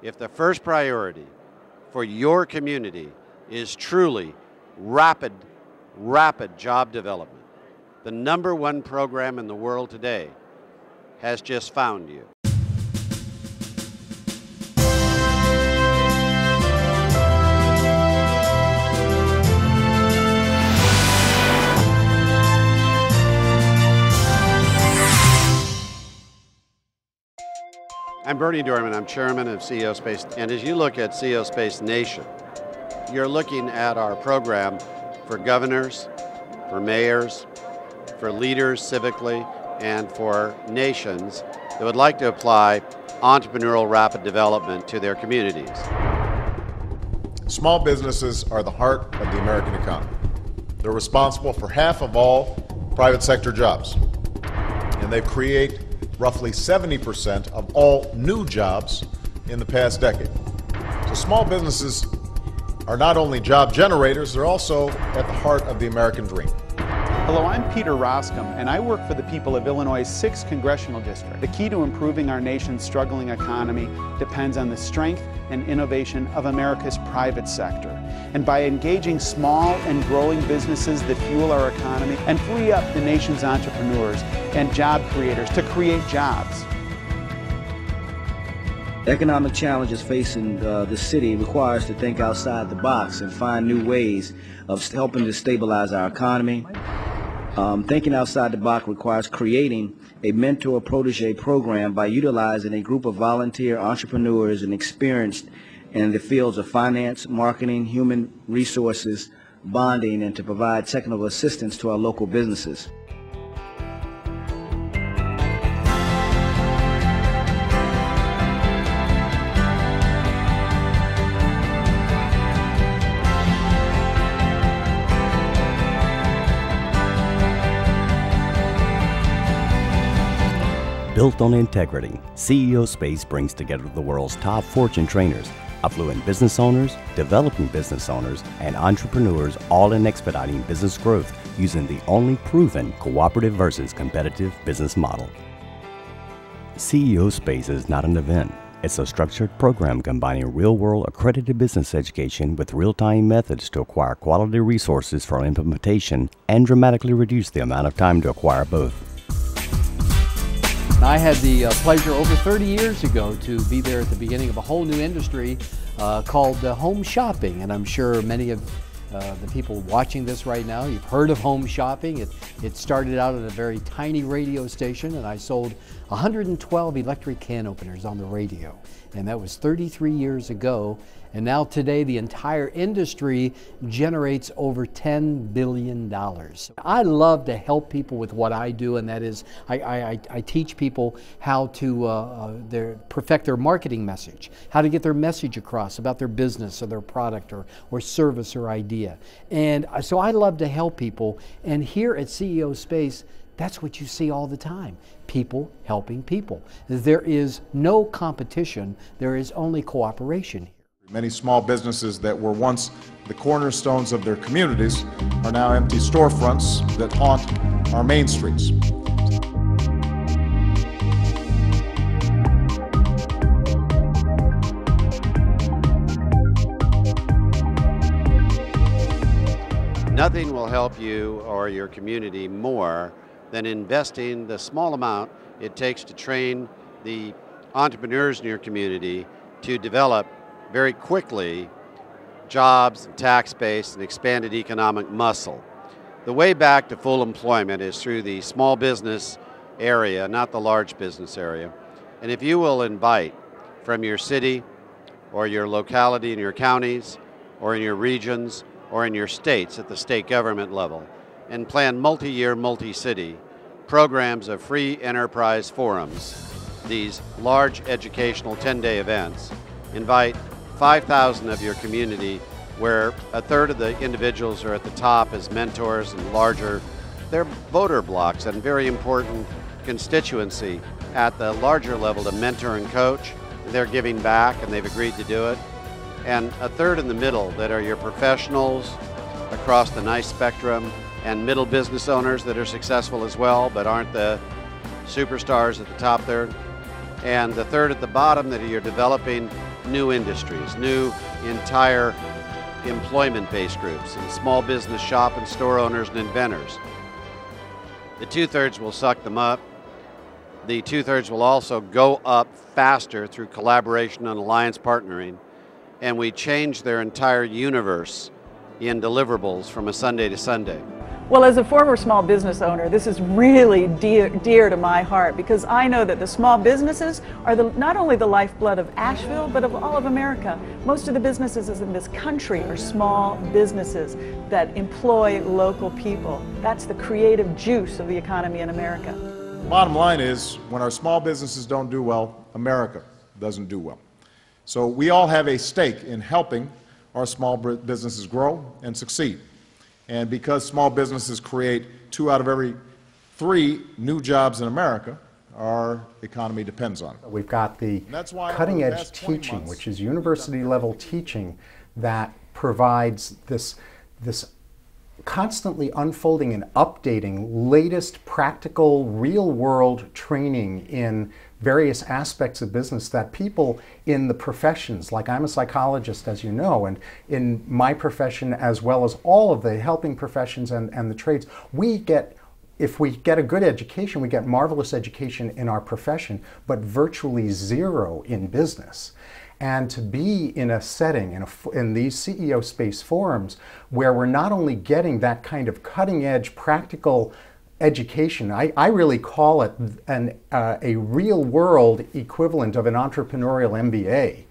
if the first priority for your community is truly rapid job development, the #1 program in the world today has just found you. I'm Bernie Dorman, I'm chairman of CEO Space, and as you look at CEO Space Nation, you're looking at our program for governors, for mayors, for leaders civically, and for nations that would like to apply entrepreneurial rapid development to their communities. Small businesses are the heart of the American economy. They're responsible for half of all private sector jobs, and they create roughly 70% of all new jobs in the past decade. So small businesses are not only job generators, they're also at the heart of the American dream. Hello, I'm Peter Roscom, and I work for the people of Illinois' 6th Congressional District. The key to improving our nation's struggling economy depends on the strength and innovation of America's private sector. And by engaging small and growing businesses that fuel our economy and free up the nation's entrepreneurs and job creators to create jobs. Economic challenges facing the city require us to think outside the box and find new ways of helping to stabilize our economy. Thinking outside the box requires creating a mentor-protege program by utilizing a group of volunteer entrepreneurs and experienced in the fields of finance, marketing, human resources, bonding, and to provide technical assistance to our local businesses. Built on integrity, CEO Space brings together the world's top fortune trainers, affluent business owners, developing business owners, and entrepreneurs, all in expediting business growth using the only proven cooperative versus competitive business model. CEO Space is not an event. It's a structured program combining real-world accredited business education with real-time methods to acquire quality resources for implementation and dramatically reduce the amount of time to acquire both. I had the pleasure over 30 years ago to be there at the beginning of a whole new industry called home shopping, and I'm sure many of the people watching this right now, you've heard of home shopping. It started out at a very tiny radio station, and I sold 112 electric can openers on the radio, and that was 33 years ago. And now today the entire industry generates over $10 billion. I love to help people with what I do, and that is I teach people how to perfect their marketing message, how to get their message across about their business or their product or service or idea. And so I love to help people, and here at CEO Space, that's what you see all the time. People helping people. There is no competition, there is only cooperation here. Many small businesses that were once the cornerstones of their communities are now empty storefronts that haunt our main streets. Nothing will help you or your community more than investing the small amount it takes to train the entrepreneurs in your community to develop very quickly jobs, tax base, and expanded economic muscle. The way back to full employment is through the small business area, not the large business area. And if you will invite from your city or your locality in your counties or in your regions or in your states at the state government level and plan multi-year, multi-city programs of free enterprise forums, these large educational 10-day events, invite 5,000 of your community where a third of the individuals are at the top as mentors and larger. They're voter blocks and very important constituency at the larger level to mentor and coach. They're giving back and they've agreed to do it. And a third in the middle that are your professionals across the nice spectrum and middle business owners that are successful as well but aren't the superstars at the top third. And the third at the bottom that are your developing new industries, new entire employment-based groups, and small business shop and store owners and inventors. The two-thirds will suck them up. The two-thirds will also go up faster through collaboration and alliance partnering, and we change their entire universe in deliverables from a Sunday to Sunday. Well, as a former small business owner, this is really dear to my heart, because I know that the small businesses are not only the lifeblood of Asheville, but of all of America. Most of the businesses in this country are small businesses that employ local people. That's the creative juice of the economy in America. Bottom line is, when our small businesses don't do well, America doesn't do well. So we all have a stake in helping our small businesses grow and succeed. And because small businesses create 2 out of every 3 new jobs in America, our economy depends on it. We've got the cutting-edge teaching, which is university-level teaching that provides this constantly unfolding and updating latest practical real-world training in various aspects of business that people in the professions, like I'm a psychologist, as you know, and in my profession as well as all of the helping professions and the trades, if we get a good education, we get marvelous education in our profession, but virtually zero in business. And to be in a setting, in these CEO Space forums, where we're not only getting that kind of cutting-edge practical education, I really call it a real-world equivalent of an entrepreneurial MBA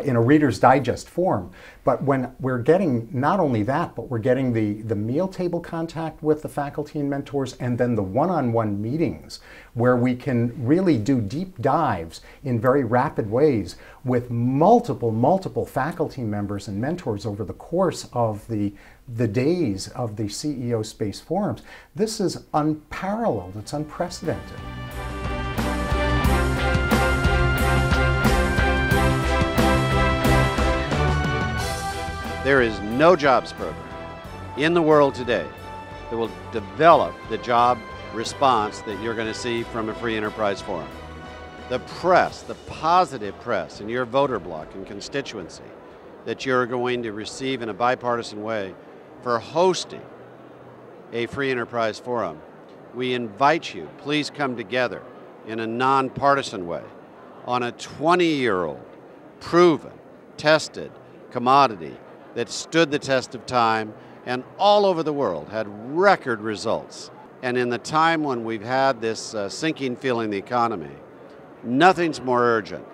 in a Reader's Digest form. But when we're getting not only that, but we're getting the meal table contact with the faculty and mentors, and then the one-on-one meetings where we can really do deep dives in very rapid ways with multiple faculty members and mentors over the course of the days of the CEO Space forums. This is unparalleled, it's unprecedented. There is no jobs program in the world today that will develop the job response that you're going to see from a free enterprise forum. The press, the positive press in your voter bloc and constituency that you're going to receive in a bipartisan way for hosting a free enterprise forum. We invite you, please come together in a nonpartisan way on a 20-year-old proven, tested commodity that stood the test of time and all over the world had record results. And in the time when we've had this sinking feeling in the economy, nothing's more urgent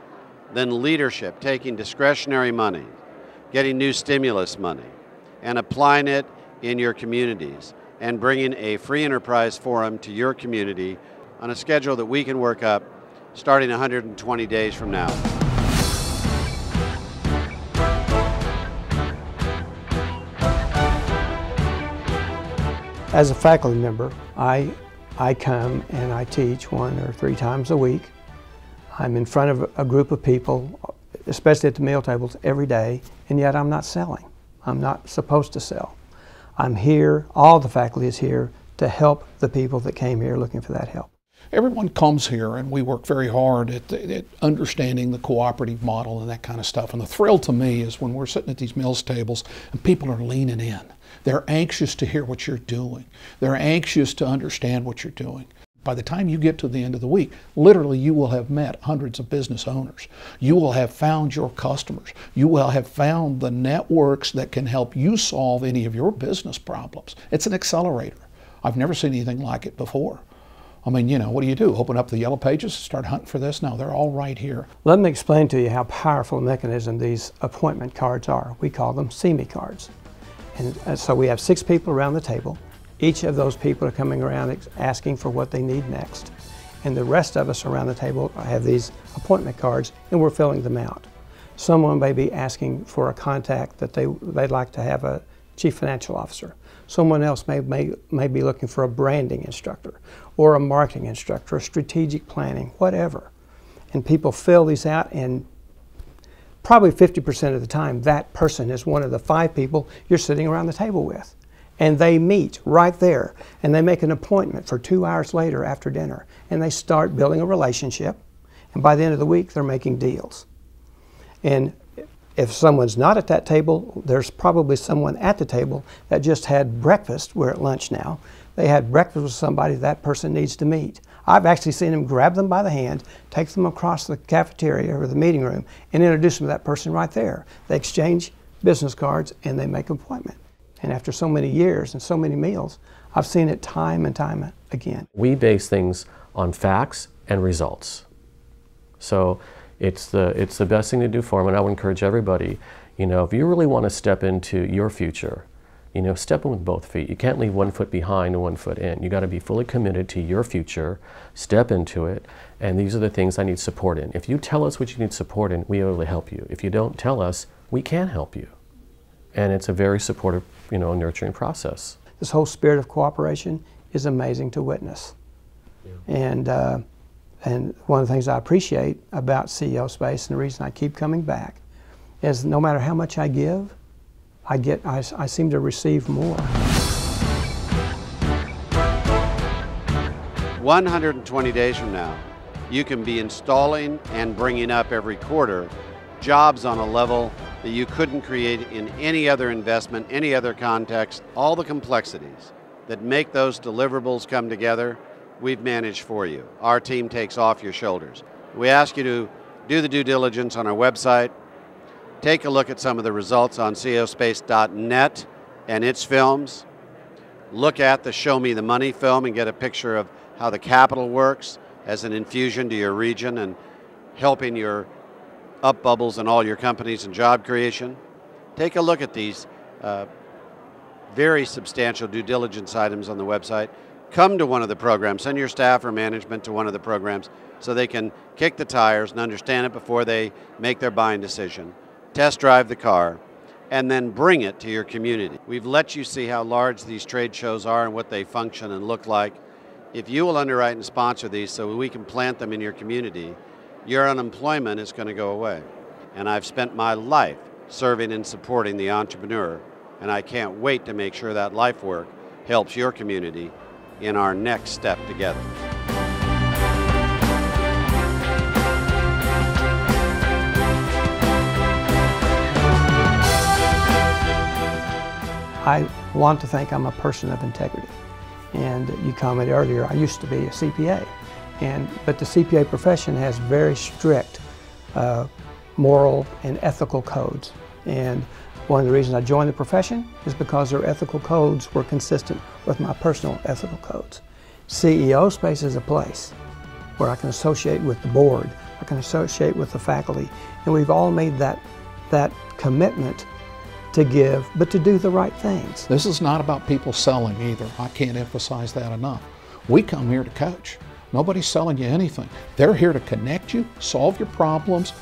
than leadership taking discretionary money, getting new stimulus money, and applying it in your communities and bringing a free enterprise forum to your community on a schedule that we can work up starting 120 days from now. As a faculty member, I come and I teach 1 or 3 times a week. I'm in front of a group of people, especially at the meal tables, every day, and yet I'm not selling. I'm not supposed to sell. I'm here, all the faculty is here to help the people that came here looking for that help. Everyone comes here and we work very hard at understanding the cooperative model and that kind of stuff. And the thrill to me is when we're sitting at these meals tables and people are leaning in. They're anxious to hear what you're doing. They're anxious to understand what you're doing. By the time you get to the end of the week, literally you will have met hundreds of business owners. You will have found your customers. You will have found the networks that can help you solve any of your business problems. It's an accelerator. I've never seen anything like it before. I mean, you know, what do? Open up the yellow pages, start hunting for this? No, they're all right here. Let me explain to you how powerful a mechanism these appointment cards are. We call them See Me cards. And so we have 6 people around the table. Each of those people are coming around asking for what they need next. And the rest of us around the table have these appointment cards and we're filling them out. Someone may be asking for a contact that they'd like to have a chief financial officer. Someone else may be looking for a branding instructor or a marketing instructor, or strategic planning, whatever. And people fill these out, and probably 50% of the time that person is one of the 5 people you're sitting around the table with. And they meet right there, and they make an appointment for 2 hours later after dinner, and they start building a relationship, and by the end of the week they're making deals. And if someone's not at that table, there's probably someone at the table that just had breakfast. We're at lunch now. They had breakfast with somebody that person needs to meet. I've actually seen them grab them by the hand, take them across the cafeteria or the meeting room, and introduce them to that person right there. They exchange business cards and they make an appointment. And after so many years and so many meals, I've seen it time and time again. We base things on facts and results. So it's the best thing to do for them, and I would encourage everybody, if you really want to step into your future, step in with both feet. You can't leave one foot behind and one foot in. You got to be fully committed to your future, step into it, and these are the things I need support in. If you tell us what you need support in, we will help you. If you don't tell us, we can help you. And it's a very supportive, nurturing process. This whole spirit of cooperation is amazing to witness. Yeah. And one of the things I appreciate about CEO Space, and the reason I keep coming back, is no matter how much I give, I seem to receive more. 120 days from now, you can be installing and bringing up every quarter jobs on a level that you couldn't create in any other investment, any other context. All the complexities that make those deliverables come together, we've managed for you. Our team takes off your shoulders. We ask you to do the due diligence on our website, take a look at some of the results on ceospace.net and its films, look at the Show Me the Money film and get a picture of how the capital works as an infusion to your region and helping your up bubbles in all your companies and job creation. Take a look at these very substantial due diligence items on the website. Come to one of the programs, send your staff or management to one of the programs so they can kick the tires and understand it before they make their buying decision. Test drive the car, and then bring it to your community. We've let you see how large these trade shows are and what they function and look like. If you will underwrite and sponsor these so we can plant them in your community, your unemployment is going to go away. And I've spent my life serving and supporting the entrepreneur, and I can't wait to make sure that life work helps your community in our next step together. I want to think I'm a person of integrity. And you commented earlier, I used to be a CPA. But the CPA profession has very strict moral and ethical codes. And one of the reasons I joined the profession is because their ethical codes were consistent with my personal ethical codes. CEO Space is a place where I can associate with the board, I can associate with the faculty, and we've all made that commitment to give, but to do the right things. This is not about people selling either. I can't emphasize that enough. We come here to coach. Nobody's selling you anything. They're here to connect you, solve your problems,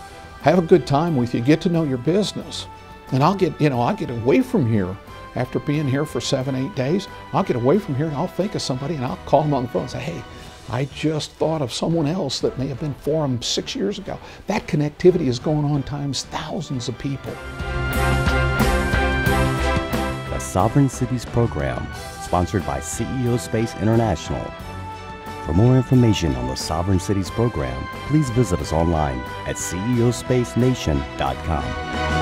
have a good time with you, get to know your business. And I'll get away from here after being here for 7-8 days. I'll get away from here and I'll think of somebody and I'll call them on the phone and say, hey, I just thought of someone else that may have been for them 6 years ago. That connectivity is going on times thousands of people. The Sovereign Cities Program, sponsored by CEO Space International. For more information on the Sovereign Cities Program, please visit us online at ceospacenation.com.